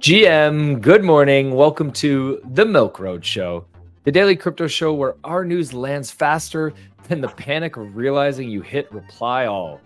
GM, good morning. Welcome to the Milk Road Show, the daily crypto show where our news lands faster than the panic of realizing you hit reply all.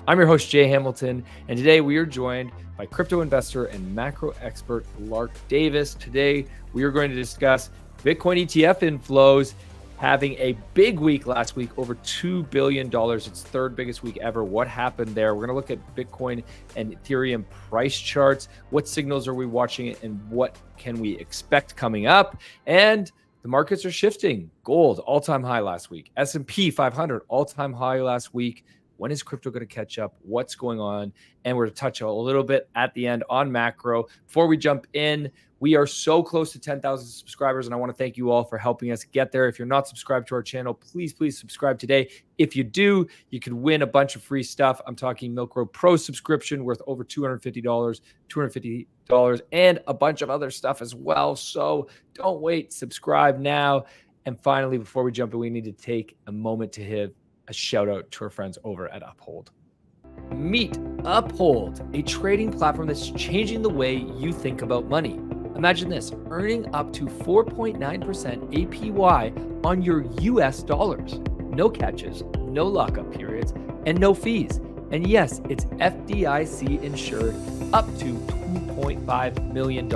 I'm your host, Jay Hamilton, and today we are joined by crypto investor and macro expert Lark Davis. Today, we are going to discuss Bitcoin ETF inflows, having a big week last week, over $2 billion. Its third biggest week ever. What happened there? We're going to look at Bitcoin and Ethereum price charts. What signals are we watching and what can we expect coming up? And the markets are shifting. Gold, all-time high last week. S&P 500, all-time high last week. When is crypto going to catch up? What's going on? And we're going to touch a little bit at the end on macro. Before we jump in, we are so close to 10,000 subscribers, and I want to thank you all for helping us get there. If you're not subscribed to our channel, please subscribe today. If you do, you could win a bunch of free stuff. I'm talking Milk Road Pro subscription worth over $250, and a bunch of other stuff as well. So don't wait, subscribe now. And finally, before we jump in, we need to take a moment to hit a shout out to our friends over at Uphold. Meet Uphold, a trading platform that's changing the way you think about money. Imagine this, earning up to 4.9% APY on your US dollars. No catches, no lockup periods, and no fees. And yes, it's FDIC insured up to $2.5 million.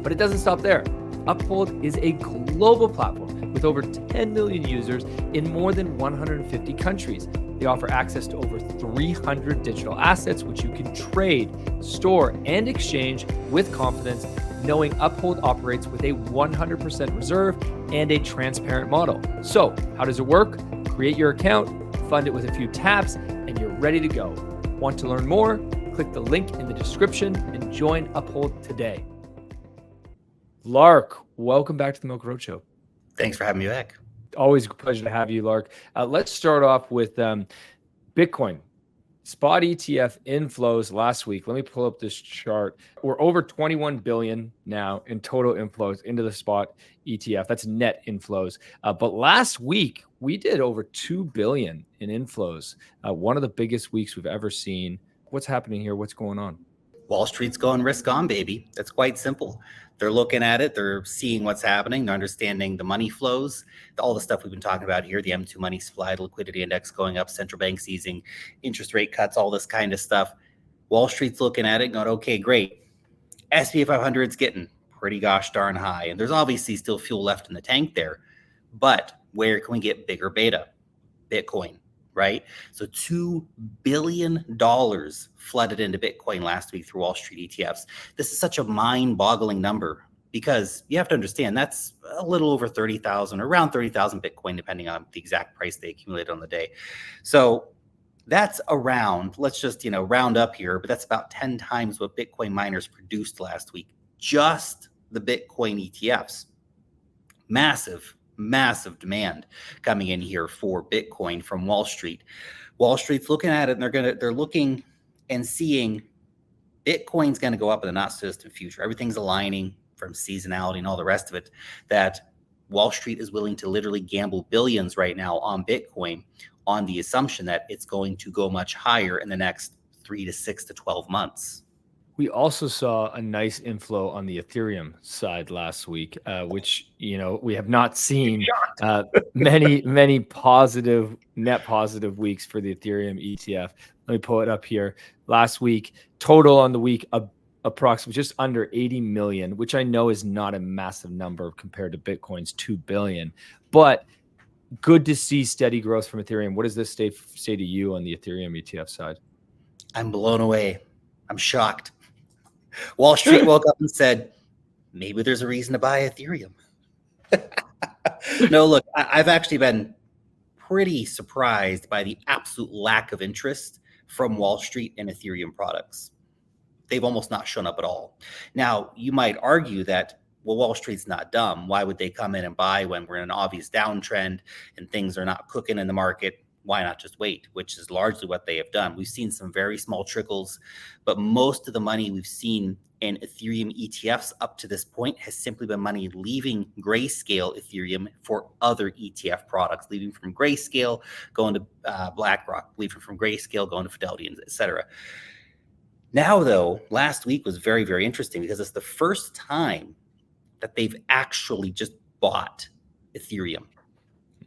But it doesn't stop there. Uphold is a global platform with over 10 million users in more than 150 countries. They offer access to over 300 digital assets, which you can trade, store, and exchange with confidence, knowing Uphold operates with a 100% reserve and a transparent model. So how does it work? Create your account, fund it with a few taps, and you're ready to go. Want to learn more? Click the link in the description and join Uphold today. Lark, welcome back to the Milk Road Show. Thanks for having me back. Always a pleasure to have you, Lark. Let's start off with Bitcoin. Spot ETF inflows last week. Let me pull up this chart. We're over 21 billion now in total inflows into the spot ETF. That's net inflows. But last week, we did over 2 billion in inflows. One of the biggest weeks we've ever seen. What's happening here? What's going on? Wall Street's going risk on, baby. That's quite simple. They're looking at it. They're seeing what's happening. They're understanding the money flows, all the stuff we've been talking about here, the M2 money supply, the liquidity index going up, central banks easing, interest rate cuts, all this kind of stuff. Wall Street's looking at it going, okay, great. S&P 500's getting pretty gosh darn high. And there's obviously still fuel left in the tank there. But where can we get bigger beta? Bitcoin. Right? So $2 billion flooded into Bitcoin last week through Wall Street ETFs. This is such a mind-boggling number because you have to understand that's a little over 30,000, around 30,000 Bitcoin, depending on the exact price they accumulated on the day. So that's around, let's just, round up here, but that's about 10 times what Bitcoin miners produced last week. Just the Bitcoin ETFs. Massive demand coming in here for Bitcoin from Wall Street. Wall Street's looking at it and they're looking and seeing Bitcoin's going to go up in the not so distant future. Everything's aligning from seasonality and all the rest of it, that Wall Street is willing to literally gamble billions right now on Bitcoin on the assumption that it's going to go much higher in the next 3 to 6 to 12 months. We also saw a nice inflow on the Ethereum side last week, which, we have not seen many net positive weeks for the Ethereum ETF. Let me pull it up here. Last week, total on the week, approximately just under 80 million, which I know is not a massive number compared to Bitcoin's 2 billion, but good to see steady growth from Ethereum. What does this say to you on the Ethereum ETF side? I'm blown away. I'm shocked. Wall Street woke up and said, maybe there's a reason to buy Ethereum. No, look, I've actually been pretty surprised by the absolute lack of interest from Wall Street in Ethereum products. They've almost not shown up at all. Now, you might argue that, well, Wall Street's not dumb. Why would they come in and buy when we're in an obvious downtrend and things are not cooking in the market? Why not just wait, which is largely what they have done. We've seen some very small trickles, but most of the money we've seen in Ethereum ETFs up to this point has simply been money leaving Grayscale Ethereum for other ETF products, leaving from Grayscale, going to BlackRock, leaving from Grayscale, going to Fidelity, et cetera. Now, though, last week was very, very interesting because it's the first time that they've actually just bought Ethereum.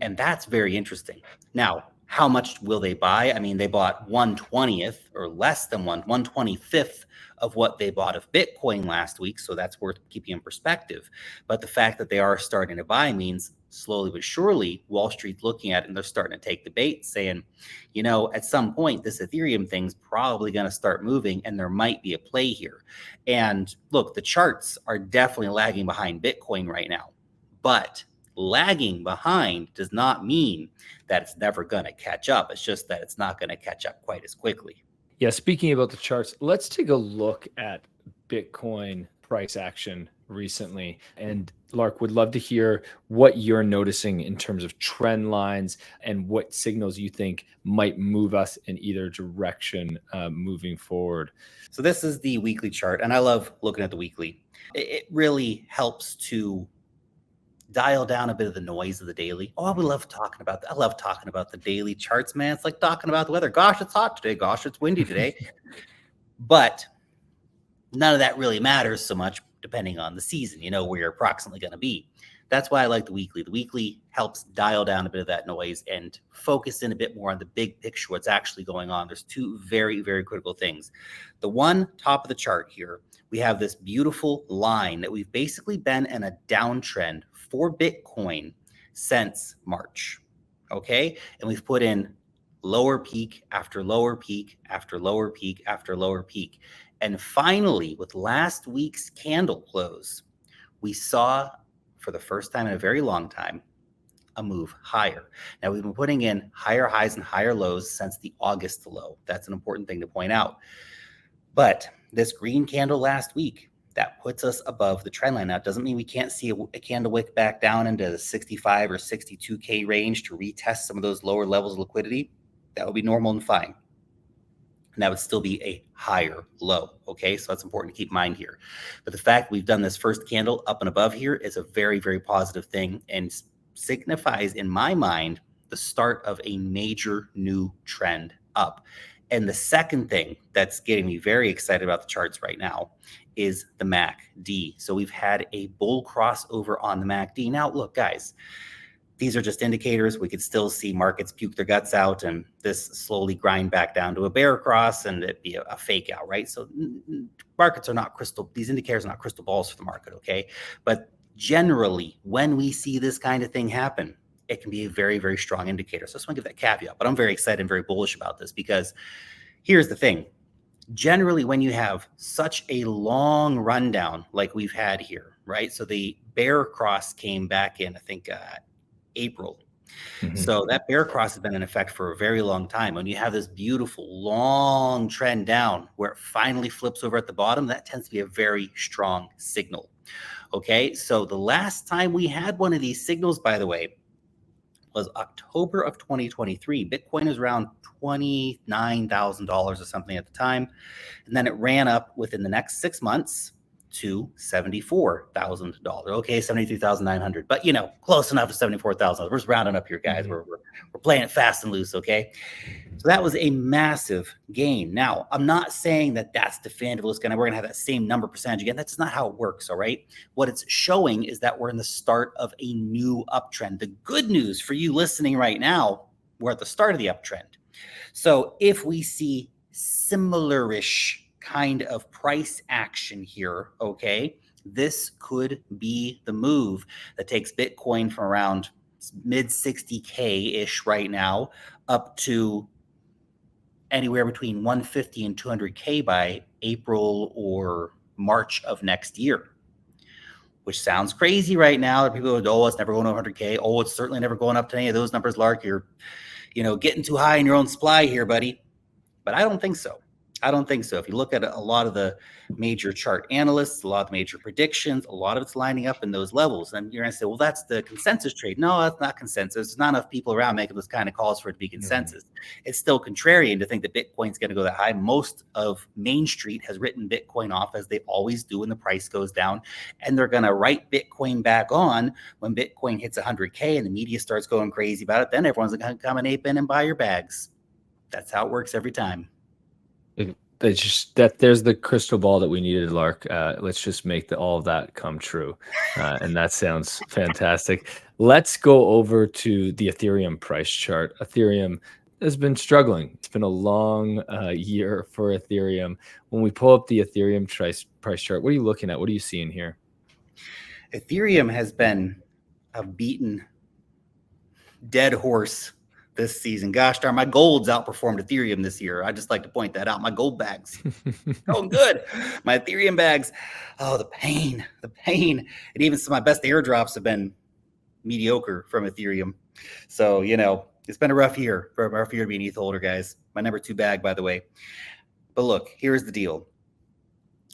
And that's very interesting. Now, how much will they buy? I mean, they bought 1/20th or less than 1/25th of what they bought of Bitcoin last week. So that's worth keeping in perspective. But the fact that they are starting to buy means slowly but surely Wall Street's looking at it and they're starting to take the bait, saying, you know, at some point, this Ethereum thing's probably going to start moving and there might be a play here. And look, the charts are definitely lagging behind Bitcoin right now. But lagging behind does not mean that it's never going to catch up. It's just that it's not going to catch up quite as quickly. Yeah, speaking about the charts, let's take a look at Bitcoin price action recently. And Lark, would love to hear what you're noticing in terms of trend lines and what signals you think might move us in either direction moving forward. So this is the weekly chart, and I love looking at the weekly. It really helps to dial down a bit of the noise of the daily. Oh, I love talking about that. I love talking about the daily charts, man. It's like talking about the weather. Gosh, it's hot today. Gosh, it's windy today. But none of that really matters so much depending on the season, you know, where you're approximately going to be. That's why I like the weekly. The weekly helps dial down a bit of that noise and focus in a bit more on the big picture, what's actually going on. There's two very, very critical things. The one top of the chart here, we have this beautiful line that we've basically been in a downtrend for Bitcoin since March. Okay. And we've put in lower peak after lower peak after lower peak after lower peak. And finally, with last week's candle close, we saw for the first time in a very long time a move higher. Now, we've been putting in higher highs and higher lows since the August low. That's an important thing to point out. But this green candle last week, that puts us above the trend line. Now, it doesn't mean we can't see a candle wick back down into the 65 or 62K range to retest some of those lower levels of liquidity. That would be normal and fine. And that would still be a higher low. Okay, so that's important to keep in mind here. But the fact we've done this first candle up and above here is a very, very positive thing and signifies, in my mind, the start of a major new trend up. And the second thing that's getting me very excited about the charts right now is the MACD. So we've had a bull crossover on the MACD. Now, look, guys, these are just indicators. We could still see markets puke their guts out and this slowly grind back down to a bear cross and it be a fake out, right? So markets are not these indicators are not crystal balls for the market, okay? But generally, when we see this kind of thing happen, it can be a very, very strong indicator. So I just want to give that caveat, but I'm very excited and very bullish about this because here's the thing. Generally, when you have such a long rundown like we've had here, right? So the bear cross came back in, I think, April. Mm-hmm. So that bear cross has been in effect for a very long time. When you have this beautiful long trend down where it finally flips over at the bottom, that tends to be a very strong signal. Okay, so the last time we had one of these signals, by the way, was October of 2023. Bitcoin was around $29,000 or something at the time. And then it ran up within the next 6 months to $74,000. Okay, 73,900, but you know, close enough to 74,000. We're just rounding up here, guys. Mm-hmm. We're playing it fast and loose. Okay, so that was a massive gain. Now, I'm not saying that that's definitive. We're going to have that same number percentage again. That's not how it works. All right, what it's showing is that we're in the start of a new uptrend. The good news for you listening right now, we're at the start of the uptrend. So if we see similar-ish kind of price action here, okay, this could be the move that takes Bitcoin from around mid 60K-ish right now up to anywhere between 150 and 200K by April or March of next year, which sounds crazy right now. People go, oh, it's never going to 100K. Oh, it's certainly never going up to any of those numbers, Lark. You're, getting too high in your own supply here, buddy. But I don't think so. If you look at a lot of the major chart analysts, a lot of the major predictions, a lot of it's lining up in those levels. And you're going to say, well, that's the consensus trade. No, that's not consensus. There's not enough people around making those kind of calls for it to be consensus. Mm-hmm. It's still contrarian to think that Bitcoin's going to go that high. Most of Main Street has written Bitcoin off, as they always do when the price goes down. And they're going to write Bitcoin back on when Bitcoin hits 100K and the media starts going crazy about it. Then everyone's going to come and ape in and buy your bags. That's how it works every time. there's the crystal ball that we needed, Lark. Let's just make all of that come true. And that sounds fantastic. Let's go over to the Ethereum price chart. Ethereum has been struggling. It's been a long year for Ethereum. When we pull up the Ethereum price chart, what are you looking at? What are you seeing here? Ethereum has been a beaten dead horse this season. Gosh darn, my gold's outperformed Ethereum this year. I just like to point that out. My gold bags going good. My Ethereum bags, oh, the pain. And even some of my best airdrops have been mediocre from Ethereum. So, it's been a rough year to be an ETH holder, guys. My number 2 bag, by the way. But look, here's the deal.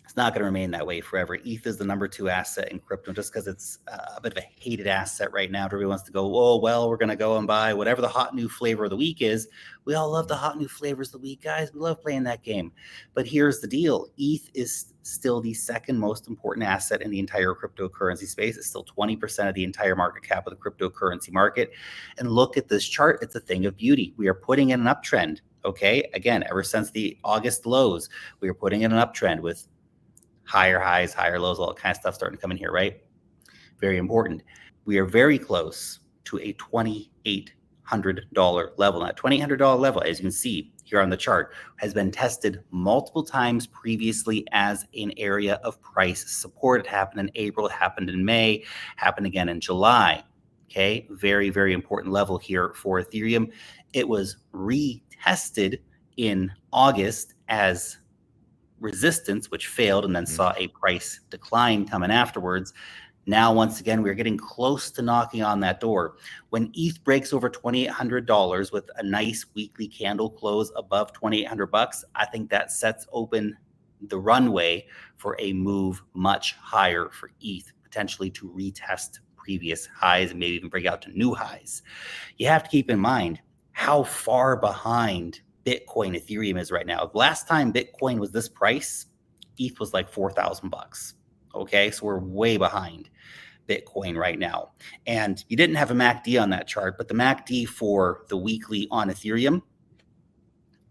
It's not going to remain that way forever. ETH is the number 2 asset in crypto just because it's a bit of a hated asset right now. Everybody wants to go, oh, well, we're going to go and buy whatever the hot new flavor of the week is. We all love the hot new flavors of the week, guys. We love playing that game. But here's the deal. ETH is still the second most important asset in the entire cryptocurrency space. It's still 20% of the entire market cap of the cryptocurrency market. And look at this chart. It's a thing of beauty. We are putting in an uptrend. Okay. Again, ever since the August lows, we are putting in an uptrend with higher highs, higher lows, all that kind of stuff starting to come in here, right? Very important. We are very close to a $2,800 level. Now, $2,800 level, as you can see here on the chart, has been tested multiple times previously as an area of price support. It happened in April, it happened in May, happened again in July. Okay, very, very important level here for Ethereum. It was retested in August as resistance, which failed and then saw a price decline coming afterwards. Now, once again, we're getting close to knocking on that door. When ETH breaks over $2,800 with a nice weekly candle close above $2,800, I think that sets open the runway for a move much higher for ETH, potentially to retest previous highs and maybe even break out to new highs. You have to keep in mind how far behind Bitcoin Ethereum is right now. Last time Bitcoin was this price, ETH was like $4,000. Okay, so we're way behind Bitcoin right now. And you didn't have a MACD on that chart, but the MACD for the weekly on Ethereum,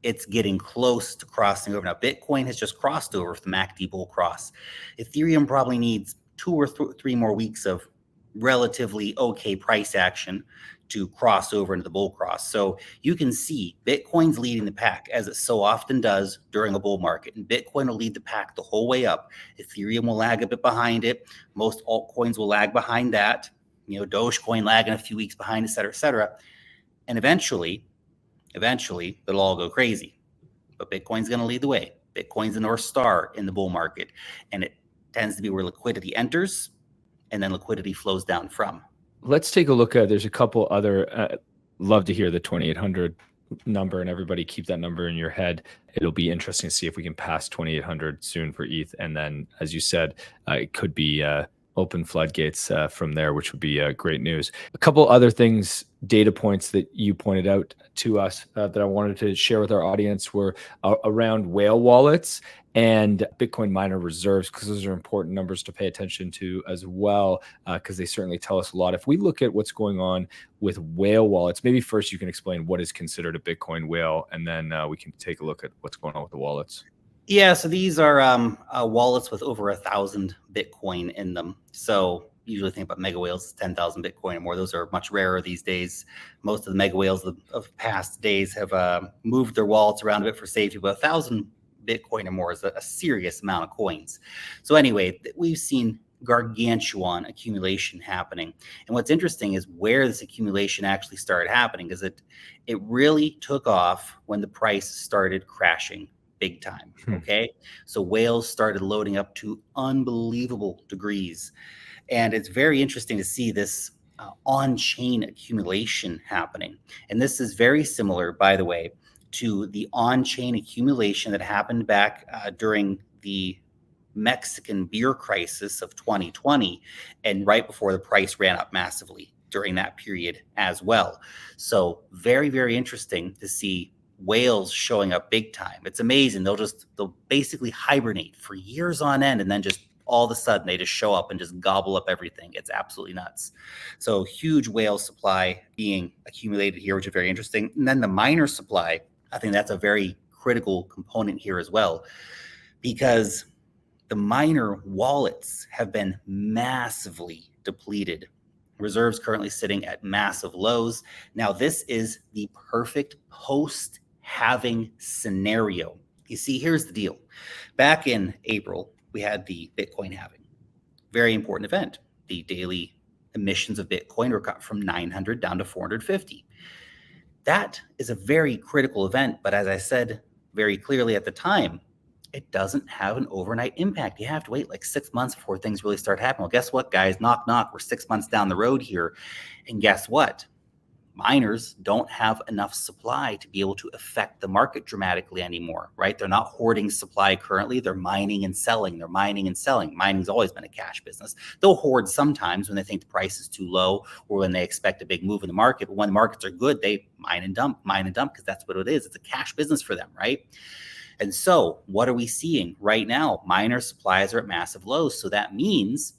it's getting close to crossing over. Now, Bitcoin has just crossed over for the MACD bull cross. Ethereum probably needs 2 or 3 more weeks of relatively okay price action to cross over into the bull cross. So you can see Bitcoin's leading the pack, as it so often does during a bull market. And Bitcoin will lead the pack the whole way up. Ethereum will lag a bit behind it. Most altcoins will lag behind that. Dogecoin lagging a few weeks behind, et cetera, et cetera. And eventually, it'll all go crazy. But Bitcoin's going to lead the way. Bitcoin's the North Star in the bull market. And it tends to be where liquidity enters and then liquidity flows down from. Let's take a look at, there's a couple other, love to hear the 2,800 number, and everybody keep that number in your head. It'll be interesting to see if we can pass 2,800 soon for ETH. And then, as you said, it could be open floodgates from there, which would be great news. A couple other things, data points that you pointed out to us that I wanted to share with our audience were around whale wallets and Bitcoin miner reserves, because those are important numbers to pay attention to as well, because they certainly tell us a lot. If we look at what's going on with whale wallets, maybe first you can explain what is considered a Bitcoin whale, and then we can take a look at what's going on with the wallets. Yeah, so these are wallets with over 1,000 Bitcoin in them. So usually think about mega whales, 10,000 Bitcoin or more. Those are much rarer these days. Most of the mega whales of past days have moved their wallets around a bit for safety, but 1,000 Bitcoin or more is a serious amount of coins. So anyway, we've seen gargantuan accumulation happening. And what's interesting is where this accumulation actually started happening, because it really took off when the price started crashing big time. Okay. So whales started loading up to unbelievable degrees. And it's very interesting to see this on-chain accumulation happening. And this is very similar, by the way, to the on-chain accumulation that happened back during the Mexican beer crisis of 2020, and right before the price ran up massively during that period as well. So very, very interesting to see whales showing up big time. It's amazing. They'll basically hibernate for years on end, and then just all of a sudden they just show up and just gobble up everything. It's absolutely nuts. So huge whale supply being accumulated here, which is very interesting. And then the miner supply, I think that's a very critical component here as well, because the miner wallets have been massively depleted. Reserves currently sitting at massive lows. Now, this is the perfect post-halving scenario. You see, here's the deal. Back in April, we had the Bitcoin halving. Very important event. The daily emissions of Bitcoin were cut from 900 down to 450. That is a very critical event, but as I said very clearly at the time, it doesn't have an overnight impact. You have to wait like 6 months before things really start happening. Well, guess what, guys? Knock, knock. We're 6 months down the road here. And guess what? Miners don't have enough supply to be able to affect the market dramatically anymore, right? They're not hoarding supply currently. They're mining and selling. They're mining and selling. Mining's always been a cash business. They'll hoard sometimes when they think the price is too low or when they expect a big move in the market. But when the markets are good, they mine and dump, because that's what it is. It's a cash business for them, right? And so what are we seeing right now? Miner supplies are at massive lows. So that means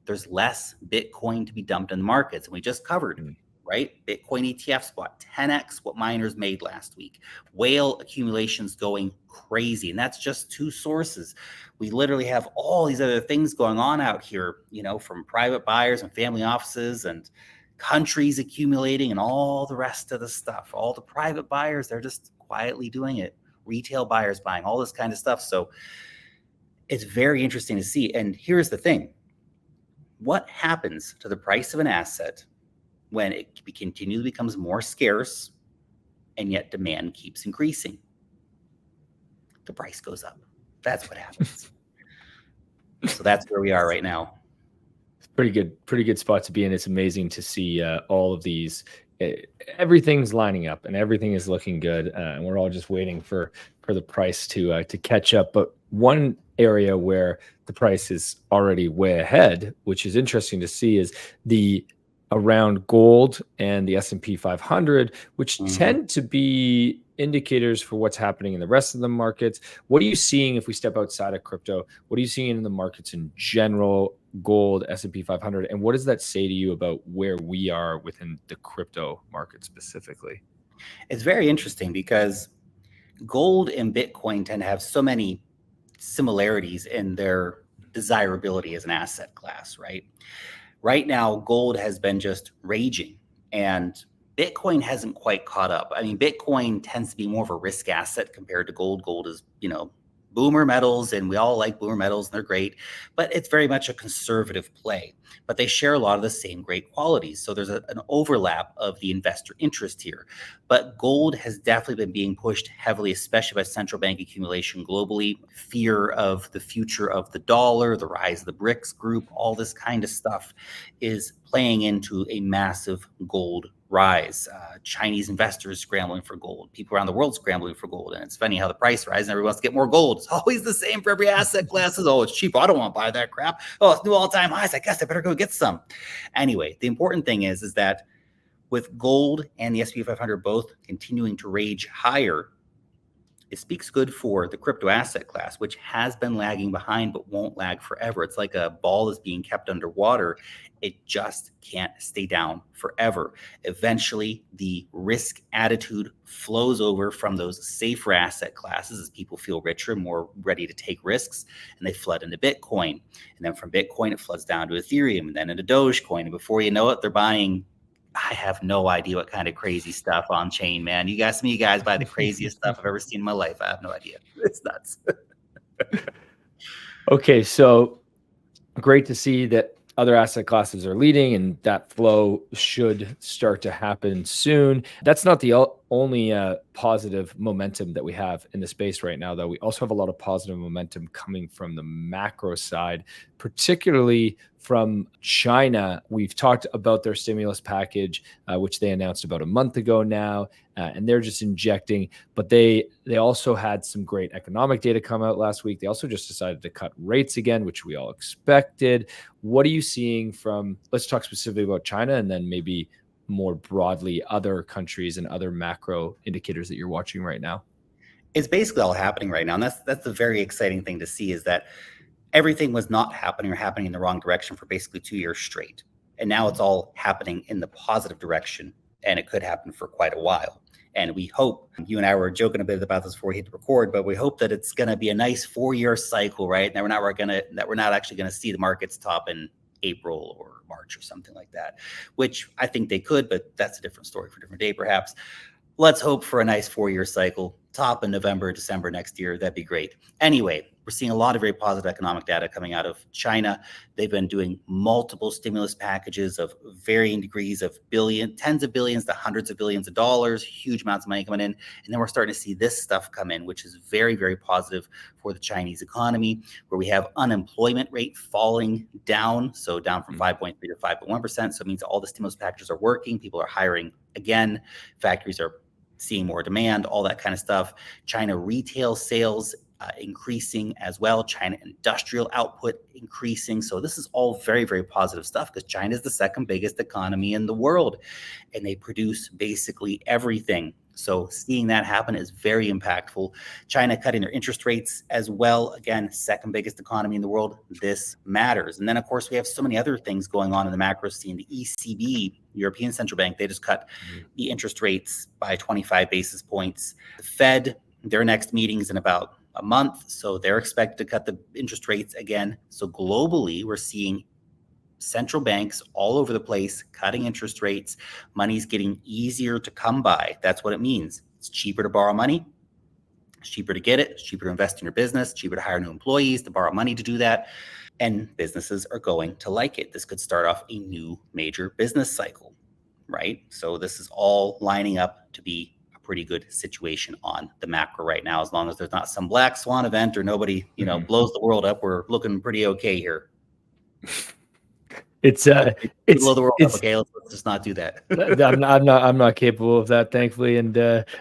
there's less Bitcoin to be dumped in the markets. And we just covered, right? Bitcoin ETFs bought 10x what miners made last week. Whale accumulations going crazy. And that's just two sources. We literally have all these other things going on out here, from private buyers and family offices and countries accumulating and all the rest of the stuff. All the private buyers, they're just quietly doing it. Retail buyers buying all this kind of stuff. So it's very interesting to see. And here's the thing. What happens to the price of an asset when it continually becomes more scarce and yet demand keeps increasing? The price goes up. That's what happens. So that's where we are right now. Pretty good spot to be in. It's amazing to see all of these. Everything's lining up and everything is looking good, and we're all just waiting for the price to catch up. But one area where the price is already way ahead, which is interesting to see, is the around gold and the S&P 500, which tend to be indicators for what's happening in the rest of the markets. What are you seeing if we step outside of crypto? What are you seeing in the markets in general, gold, S&P 500? And what does that say to you about where we are within the crypto market specifically? It's very interesting because gold and Bitcoin tend to have so many similarities in their desirability as an asset class, right? Right now, gold has been just raging and Bitcoin hasn't quite caught up. I mean, Bitcoin tends to be more of a risk asset compared to gold. Gold is, boomer metals, and we all like boomer metals and they're great, but it's very much a conservative play. But they share a lot of the same great qualities. So there's an overlap of the investor interest here. But gold has definitely been being pushed heavily, especially by central bank accumulation globally, fear of the future of the dollar, the rise of the BRICS group, all this kind of stuff is playing into a massive gold rise. Chinese investors scrambling for gold, people around the world scrambling for gold. And it's funny how the price rises and everyone wants to get more gold. It's always the same for every asset class. Oh, it's cheap. I don't want to buy that crap. Oh, it's new all-time highs. I guess I better go get some. Anyway, the important thing is that with gold and the S&P 500 both continuing to rage higher, it speaks good for the crypto asset class, which has been lagging behind but won't lag forever. It's like a ball is being kept underwater. It just can't stay down forever. Eventually, the risk attitude flows over from those safer asset classes as people feel richer, more ready to take risks, and they flood into Bitcoin. And then from Bitcoin, it floods down to Ethereum and then into Dogecoin. And before you know it, they're buying, I have no idea what kind of crazy stuff on chain, man. You guys buy the craziest stuff I've ever seen in my life. I have no idea. It's nuts. Okay, so great to see that other asset classes are leading and that flow should start to happen soon. That's not the only positive momentum that we have in the space right now, though. We also have a lot of positive momentum coming from the macro side, particularly from China. We've talked about their stimulus package, which they announced about a month ago now, and they're just injecting. But they also had some great economic data come out last week. They also just decided to cut rates again, which we all expected. What are you seeing from, let's talk specifically about China and then maybe more broadly other countries and other macro indicators that you're watching right now? It's basically all happening right now. And that's the very exciting thing to see, is that everything was not happening or happening in the wrong direction for basically 2 years straight. And now it's all happening in the positive direction, and it could happen for quite a while. And we hope, you and I were joking a bit about this before we hit record, but we hope that it's going to be a nice 4-year cycle, right? And that we're not actually going to see the markets top in April or March or something like that, which I think they could, but that's a different story for a different day, perhaps. Let's hope for a nice 4-year cycle, top in November, December next year. That'd be great. Anyway, we're seeing a lot of very positive economic data coming out of China. They've been doing multiple stimulus packages of varying degrees of tens of billions to hundreds of billions of dollars, huge amounts of money coming in. And then we're starting to see this stuff come in, which is very, very positive for the Chinese economy, where we have unemployment rate falling down. So down from 5.3 to 5.1%. So it means all the stimulus packages are working. People are hiring again. Factories are seeing more demand, all that kind of stuff. China retail sales increasing as well. China industrial output increasing. So this is all very, very positive stuff because China is the second biggest economy in the world and they produce basically everything. So seeing that happen is very impactful. China cutting their interest rates as well. Again, second biggest economy in the world. This matters. And then, of course, we have so many other things going on in the macro scene. The ECB, European Central Bank, they just cut the interest rates by 25 basis points. The Fed, their next meeting is in about a month. So they're expected to cut the interest rates again. So globally, we're seeing central banks all over the place cutting interest rates. Money's getting easier to come by. That's what it means. It's cheaper to borrow money. It's cheaper to get it. It's cheaper to invest in your business. It's cheaper to hire new employees, to borrow money to do that. And businesses are going to like it. This could start off a new major business cycle, right? So this is all lining up to be a pretty good situation on the macro right now. As long as there's not some black swan event or nobody, blows the world up, we're looking pretty okay here. It's blow the world up. Okay, let's just not do that. I'm not capable of that, thankfully. And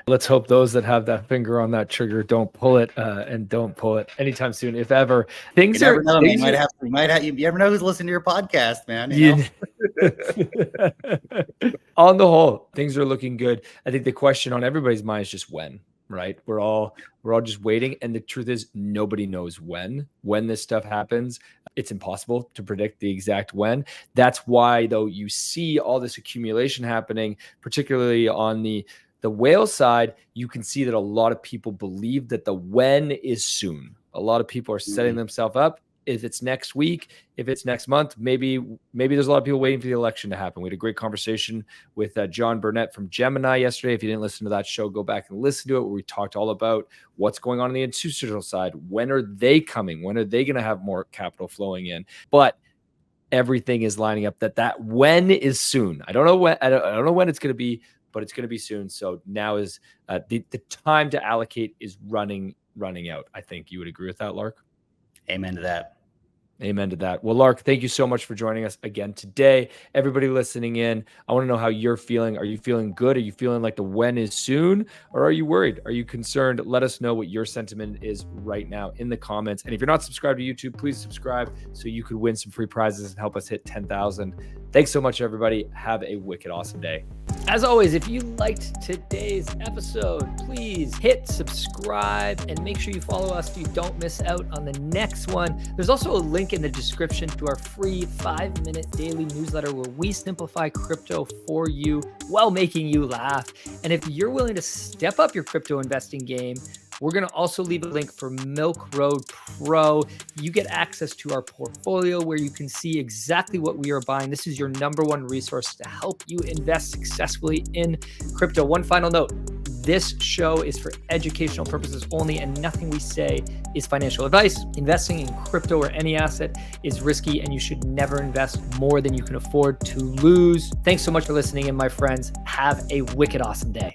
let's hope those that have that finger on that trigger don't pull it and don't pull it anytime soon, if ever. You never know who's listening to your podcast, man. On the whole, things are looking good. I think the question on everybody's mind is just when. Right. We're all just waiting. And the truth is nobody knows when this stuff happens. It's impossible to predict the exact when. That's why, though, you see all this accumulation happening, particularly on the whale side. You can see that a lot of people believe that the when is soon. A lot of people are setting themselves up. If it's next week, if it's next month, maybe there's a lot of people waiting for the election to happen. We had a great conversation with John Burnett from Gemini yesterday. If you didn't listen to that show, go back and listen to it, where we talked all about what's going on the institutional side. When are they coming? When are they going to have more capital flowing in? But everything is lining up that when is soon. I don't know when. I don't know when it's going to be, but it's going to be soon. So now is the time to allocate is running out. I think you would agree with that, Lark. Amen to that. Amen to that. Well, Lark, thank you so much for joining us again today. Everybody listening in, I want to know how you're feeling. Are you feeling good? Are you feeling like the when is soon? Or are you worried? Are you concerned? Let us know what your sentiment is right now in the comments. And if you're not subscribed to YouTube, please subscribe so you could win some free prizes and help us hit 10,000. Thanks so much, everybody. Have a wicked awesome day. As always, if you liked today's episode, please hit subscribe and make sure you follow us so you don't miss out on the next one. There's also a link in the description to our free 5-minute daily newsletter where we simplify crypto for you while making you laugh. And if you're willing to step up your crypto investing game, we're going to also leave a link for Milk Road Pro. You get access to our portfolio where you can see exactly what we are buying. This is your #1 resource to help you invest successfully in crypto. One final note. This show is for educational purposes only, and nothing we say is financial advice. Investing in crypto or any asset is risky, and you should never invest more than you can afford to lose. Thanks so much for listening in, my friends. Have a wicked awesome day.